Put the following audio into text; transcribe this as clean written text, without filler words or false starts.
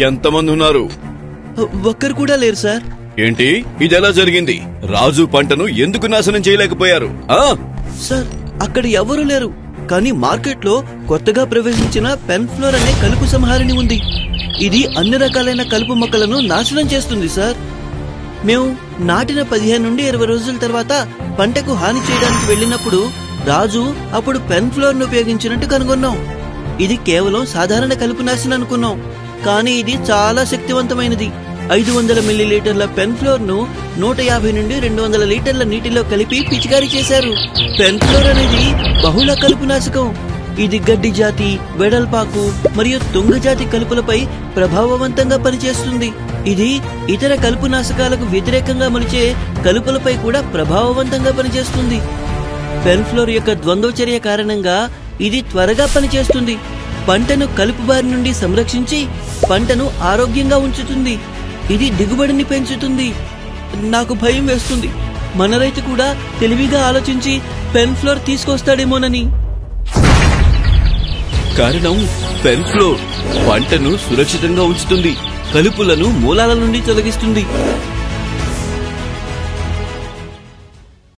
ఎంతమంది ఉన్నారు? ఒక్కరు కూడా లేరు సార్. ఏంటి, ఇదెలా జరిగింది? రాజు పంటను ఎందుకు నాశనం చేయలేకపోయారు? సార్, అక్కడ ఎవరూ లేరు. కానీ మార్కెట్లో కొత్తగా ప్రవేశించిన పెన్ఫ్లోర్ అనే కలుపు సంహారిణి ఉంది. ఇది అన్ని రకాలైన కలుపు మొక్కలను నాశనం చేస్తుంది సార్. మేము నాటిన 15 నుండి 20 రోజుల తర్వాత పంటకు హాని చేయడానికి వెళ్ళినప్పుడు రాజు అప్పుడు పెన్ఫ్లోర్ ను ఉపయోగించినట్టు కనుగొన్నాం. ఇది కేవలం సాధారణ కలుపు నాశనం అనుకున్నాం, కానీ ఇది చాలా శక్తివంతమైనది. 500 మిల్లీలీటర్ల పెన్ఫ్లోర్ ను 150 నుండి 200 లీటర్ల నీటిలో కలిపి పిచికారీ చేశారు. పెన్ఫ్లోర్ అనేది బహుళ కలుపు నాశకం. ఇది గడ్డి జాతి, వెడల్పాకు మరియు తుంగ జాతి కలుపులపై ప్రభావవంతంగా పనిచేస్తుంది. ఇది ఇతర కలుపు నాశకాలకు వ్యతిరేకంగా మొలిచే కలుపులపై కూడా ప్రభావవంతంగా పనిచేస్తుంది. పెన్ఫ్లోర్ యొక్క ద్వంద్వ చర్య కారణంగా ఇది త్వరగా పనిచేస్తుంది. పంటను కలుపు బారి నుండి సంరక్షించి పంటను ఆరోగ్యంగా ఉంచుతుంది. ఇది దిగుబడిని పెంచుతుంది. నాకు భయం వేస్తుంది, మన రైతు కూడా తెలివిగా ఆలోచించి పెన్ఫ్లోర్ తీసుకొస్తాడేమోనని. కారణం పెన్ఫ్లోర్ పంటను సురక్షితంగా ఉంచుతుంది, కలుపులను మూలాల నుండి తొలగిస్తుంది.